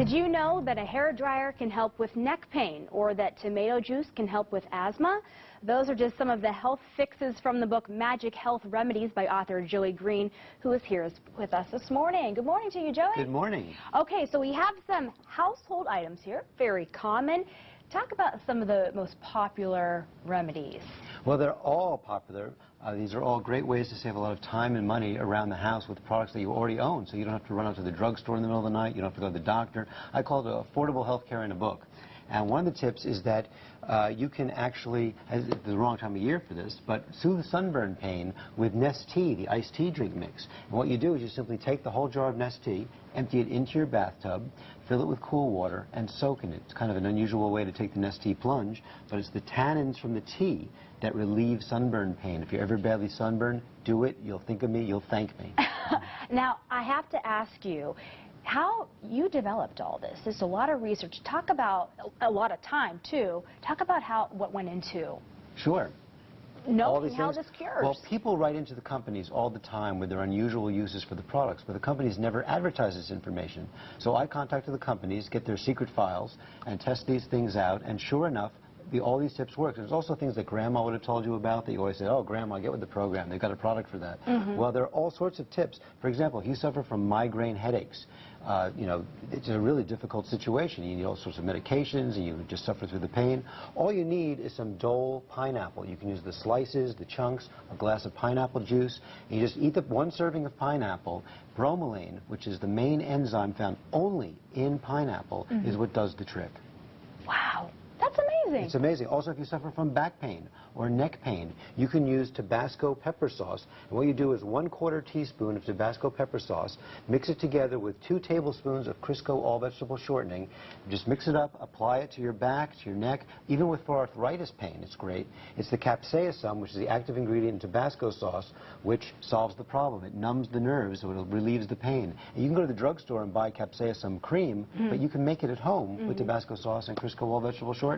Did you know that a hair dryer can help with neck pain, or that tomato juice can help with asthma? Those are just some of the health fixes from the book Magic Health Remedies by author Joey Green, who is here with us this morning. Good morning to you, Joey. Good morning. Okay, so we have some household items here, very common. Talk about some of the most popular remedies. Well, they're all popular. These are all great ways to save a lot of time and money around the house with products that you already own, so you don't have to run out to the drugstore in the middle of the night, you don't have to go to the doctor. I call it affordable health care in a book. And one of the tips is that you can actually, it's the wrong time of year for this, but soothe sunburn pain with Nest tea, the iced tea drink mix. And what you do is you simply take the whole jar of Nest tea, empty it into your bathtub, fill it with cool water, and soak in it. It's kind of an unusual way to take the Nest tea plunge, but it's the tannins from the tea that relieve sunburn pain. If you're ever badly sunburned, do it. You'll think of me. You'll thank me. Now, I have to ask you, how you developed all this. There's a lot of research. Talk about a lot of time, too. Talk about what went into. Sure. Knowing how this cures. Well, people write into the companies all the time with their unusual uses for the products, but the companies never advertise this information. So I contacted the companies, get their secret files, and test these things out, and sure enough, all these tips work. There's also things that Grandma would have told you about that you always say, oh, Grandma, get with the program. They've got a product for that. Well, there are all sorts of tips. For example, if you suffer from migraine headaches, you know, it's a really difficult situation. You need all sorts of medications, and you just suffer through the pain. All you need is some Dole pineapple. You can use the slices, the chunks, a glass of pineapple juice, and you just eat one serving of pineapple. Bromelain, which is the main enzyme found only in pineapple, is what does the trick. Wow. That's amazing. It's amazing. Also, if you suffer from back pain or neck pain, you can use Tabasco pepper sauce. And what you do is 1/4 teaspoon of Tabasco pepper sauce, mix it together with 2 tablespoons of Crisco all-vegetable shortening. Just mix it up, apply it to your back, to your neck. Even for arthritis pain, it's great. It's the capsaicin, which is the active ingredient in Tabasco sauce, which solves the problem. It numbs the nerves, so it relieves the pain. And you can go to the drugstore and buy capsaicin cream, but you can make it at home with Tabasco sauce and Crisco all-vegetable shortening.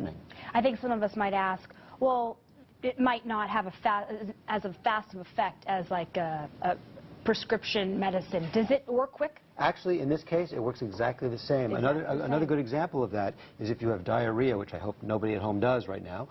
I think some of us might ask, well, it might not have as fast of effect as like a prescription medicine. Does it work quick? Actually, in this case, it works exactly the same. Another good example of that is if you have diarrhea, which I hope nobody at home does right now.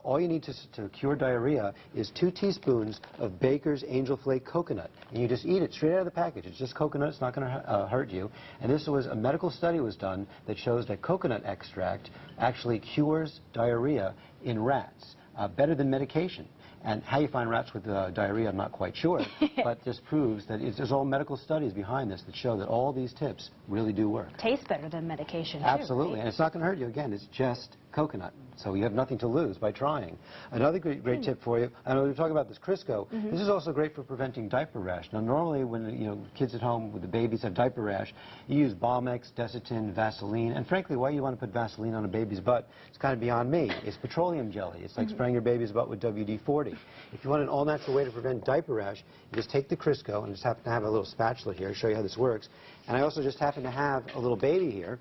All you need to cure diarrhea is 2 teaspoons of Baker's Angel Flake coconut. And you just eat it straight out of the package. It's just coconut. It's not going to hurt you. And this was a medical study was done that shows that coconut extract actually cures diarrhea in rats better than medication. And how you find rats with diarrhea, I'm not quite sure, but this proves that there's all medical studies behind this that show that all these tips really do work. Tastes better than medication, Absolutely, too, right? And it's not going to hurt you. Again, it's just coconut, so you have nothing to lose by trying. Another great tip for you, I know we were talking about this Crisco. This is also great for preventing diaper rash. Now, normally when kids at home with the babies have diaper rash, you use Balmex, Desitin, Vaseline, and frankly, why you want to put Vaseline on a baby's butt, it's kind of beyond me. It's petroleum jelly. It's like spraying your baby's butt with WD-40. If you want an all-natural way to prevent diaper rash, you just take the Crisco, and I just happen to have a little spatula here to show you how this works. And I also just happen to have a little baby here.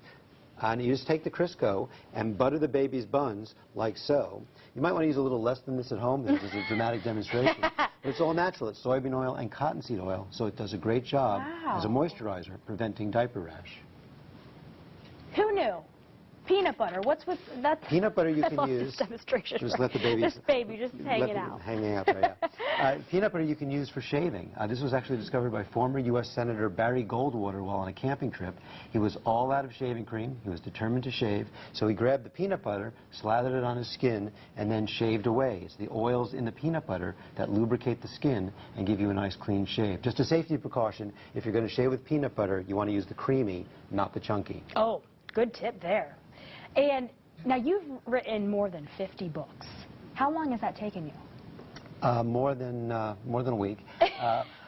And you just take the Crisco and butter the baby's buns like so. You might want to use a little less than this at home. This is a dramatic demonstration. But it's all natural. It's soybean oil and cottonseed oil, so it does a great job as a moisturizer preventing diaper rash. Who knew? Peanut butter. What's with that? Peanut butter you can use. Demonstration. Just let the baby. This baby just hanging out. Hanging out there, yeah. Peanut butter you can use for shaving. This was actually discovered by former U.S. Senator Barry Goldwater while on a camping trip. He was all out of shaving cream. He was determined to shave, so he grabbed the peanut butter, slathered it on his skin, and then shaved away. It's the oils in the peanut butter that lubricate the skin and give you a nice clean shave. Just a safety precaution: if you're going to shave with peanut butter, you want to use the creamy, not the chunky. Oh, good tip there. And now you've written more than 50 books. How long has that taken you? More than a week.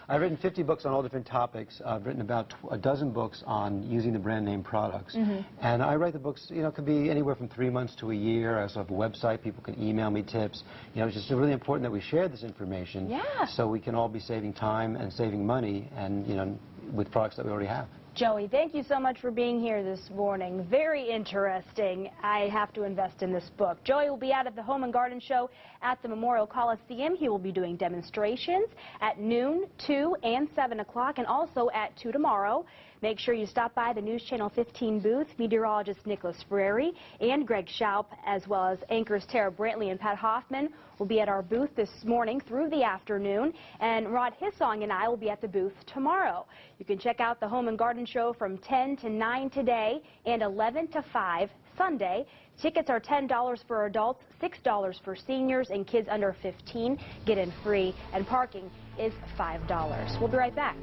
I've written 50 books on all different topics. I've written about a dozen books on using the brand name products. And I write the books, it could be anywhere from 3 months to a year. I also have a website. People can email me tips. It's just really important that we share this information so we can all be saving time and saving money and, with products that we already have. Joey, thank you so much for being here this morning. Very interesting. I have to invest in this book. Joey will be out at the Home and Garden Show at the Memorial Coliseum. He will be doing demonstrations at noon, 2, and 7 o'clock, and also at 2 tomorrow. Make sure you stop by the News Channel 15 booth. Meteorologist Nicholas Ferreri and Greg Schaup, as well as anchors Tara Brantley and Pat Hoffman, will be at our booth this morning through the afternoon. And Rod Hissong and I will be at the booth tomorrow. You can check out the Home and Garden Show from 10 to 9 today and 11 to 5 Sunday. Tickets are $10 for adults, $6 for seniors, and kids under 15 get in free, and parking is $5. We'll be right back.